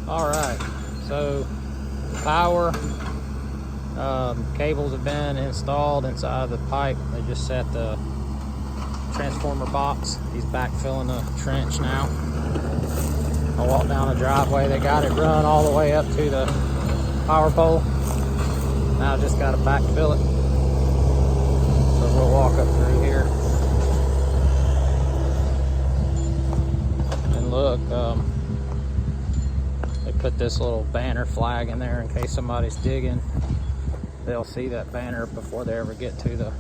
All right, so power cables have been installed inside of the pipe. They just set the transformer box. He's backfilling the trench now. I walk down the driveway. They got it run all the way up to the power pole. Now I just got to backfill it. So we'll walk up through here and look. They put this little banner flag in there in case somebody's digging. They'll see that banner before they ever get to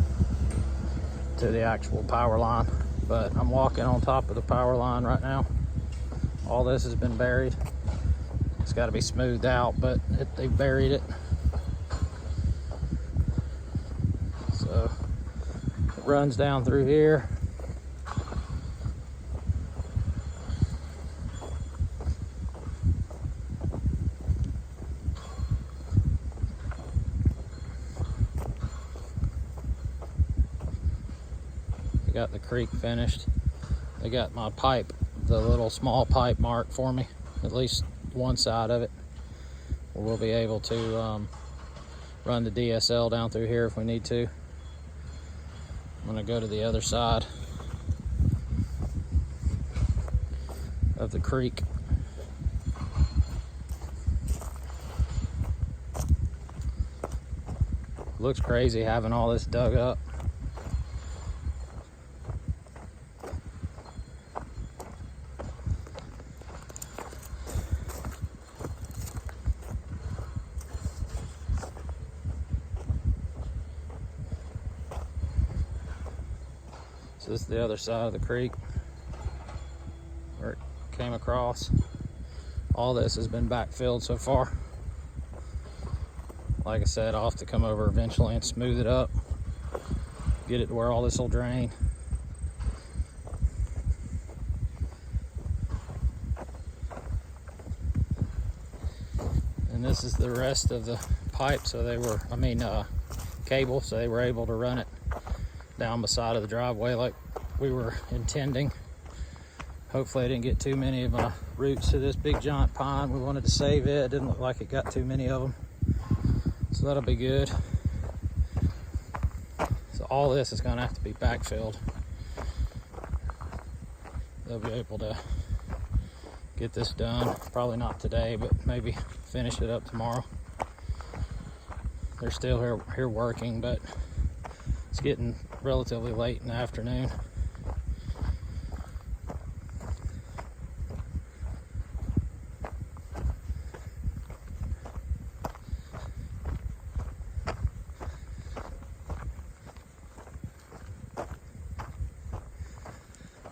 the actual power line. But I'm walking on top of the power line right now. All this has been buried. It's got to be smoothed out, but they buried it. So it runs down through here. Got the creek finished. They got my pipe, the little small pipe marked for me, at least one side of it. We'll be able to run the DSL down through here if we need to. I'm gonna go to the other side of the creek. Looks crazy having all this dug up. So this is the other side of the creek where it came across. All this has been backfilled so far. Like I said, I'll have to come over eventually and smooth it up, get it to where all this will drain. And this is the rest of the pipe. So they were, cable, so they were able to run it down the side of the driveway like we were intending. Hopefully I didn't get too many of my roots to this big giant pine. We wanted to save it. It didn't look like it got too many of them. So that'll be good. So all this is gonna have to be backfilled. They'll be able to get this done. Probably not today, but maybe finish it up tomorrow. They're still here working, but it's getting relatively late in the afternoon.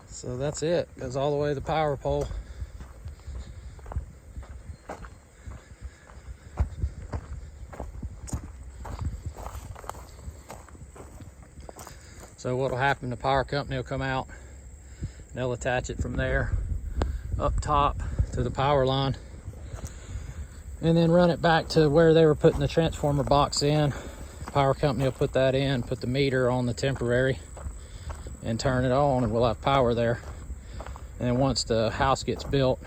So that's it. Goes all the way to the power pole. So what will happen, the power company will come out, they'll attach it from there up top to the power line and then run it back to where they were putting the transformer box in. Power company will put that in, put the meter on the temporary and turn it on, and we'll have power there. And then once the house gets built,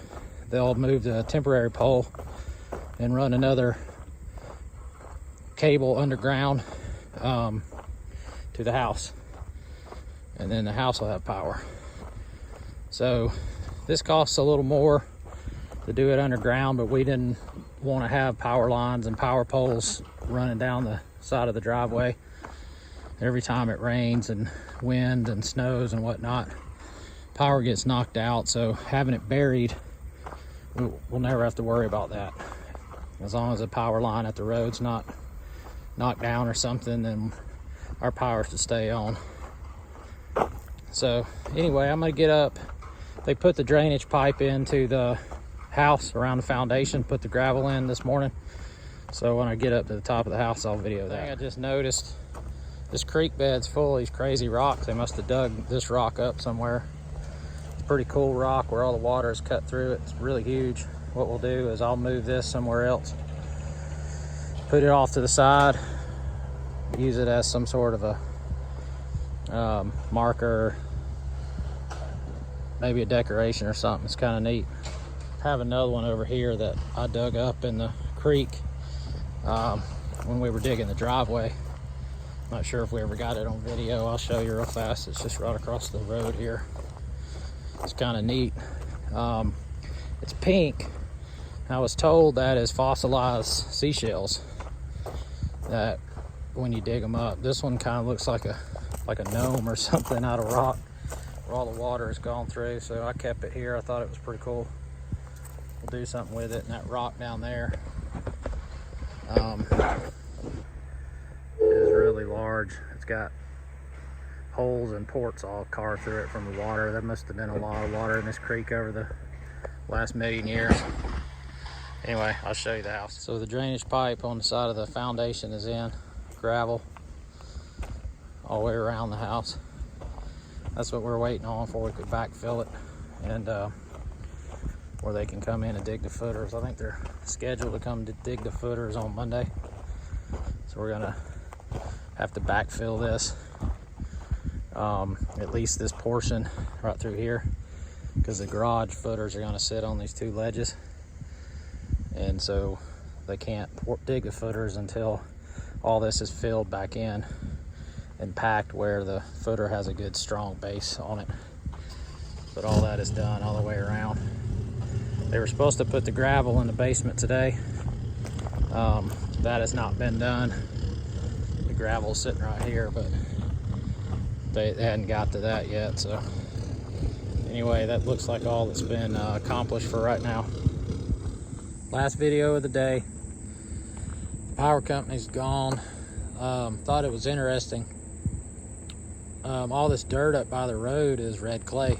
they'll move the temporary pole and run another cable underground to the house. And then the house will have power. So this costs a little more to do it underground, but we didn't want to have power lines and power poles running down the side of the driveway every time it rains and wind and snows and whatnot. Power gets knocked out, so having it buried, we'll never have to worry about that. As long as the power line at the road's not knocked down or something, then our power should stay on. So anyway, I'm gonna get up. They put the drainage pipe into the house around the foundation, put the gravel in this morning. So when I get up to the top of the house, I'll video that. I just noticed this creek bed's full of these crazy rocks. They must have dug this rock up somewhere. It's a pretty cool rock where all the water is cut through it. It's really huge. What we'll do is I'll move this somewhere else, put it off to the side, use it as some sort of a marker, maybe a decoration or something. It's kind of neat. have another one over here that I dug up in the creek when we were digging the driveway. Not sure if we ever got it on video. I'll show you real fast. It's just right across the road here. It's kind of neat. It's pink. I was told that is fossilized seashells that when you dig them up. This one kind of looks like a gnome or something out of rock where all the water has gone through. So I kept it here. I thought it was pretty cool. We'll do something with it. And that rock down there is really large. It's got holes and ports all carved through it from the water. There must have been a lot of water in this creek over the last million years. Anyway, I'll show you the house. So the drainage pipe on the side of the foundation is in gravel all the way around the house. That's what we're waiting on before we could backfill it and where they can come in and dig the footers. I think they're scheduled to come to dig the footers on Monday. So we're gonna have to backfill this, at least this portion right through here, because the garage footers are gonna sit on these two ledges. And so they can't dig the footers until all this is filled back in and packed where the footer has a good strong base on it. But all that is done all the way around. They were supposed to put the gravel in the basement today. That has not been done. The gravel's sitting right here, but they hadn't got to that yet. So anyway, that looks like all that's been accomplished for right now. Last video of the day. The power company's gone. Thought it was interesting. All this dirt up by the road is red clay.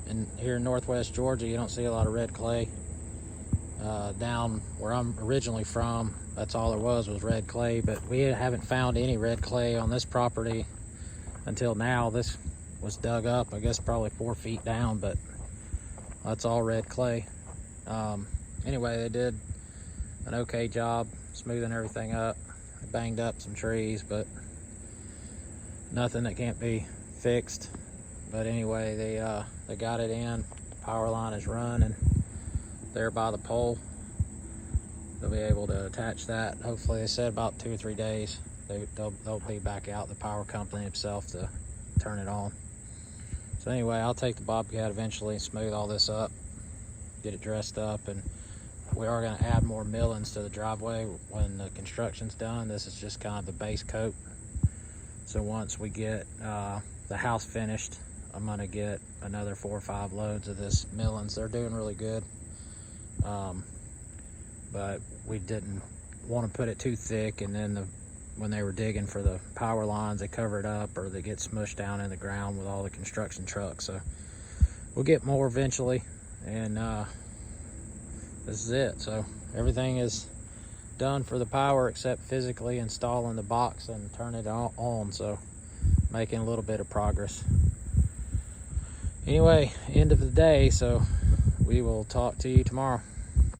And here in northwest Georgia, you don't see a lot of red clay. Down where I'm originally from, that's all there was red clay, but we haven't found any red clay on this property until now. This was dug up, I guess probably 4 feet down, but that's all red clay. Anyway, they did an okay job smoothing everything up. They banged up some trees, but nothing that can't be fixed. But anyway, they got it in. Power line is running there by the pole. They'll be able to attach that. Hopefully, they said about 2 or 3 days. They'll be back out, the power company itself, to turn it on. So anyway, I'll take the Bobcat eventually and smooth all this up, get it dressed up, and we are going to add more millings to the driveway when the construction's done. This is just kind of the base coat. So once we get the house finished, I'm going to get another 4 or 5 loads of this millings. They're doing really good, but we didn't want to put it too thick, and then when they were digging for the power lines, they cover it up, or they get smushed down in the ground with all the construction trucks. So we'll get more eventually, and this is it. So everything is done for the power except physically installing the box and turn it on. So making a little bit of progress. Anyway, end of the day, so we will talk to you tomorrow.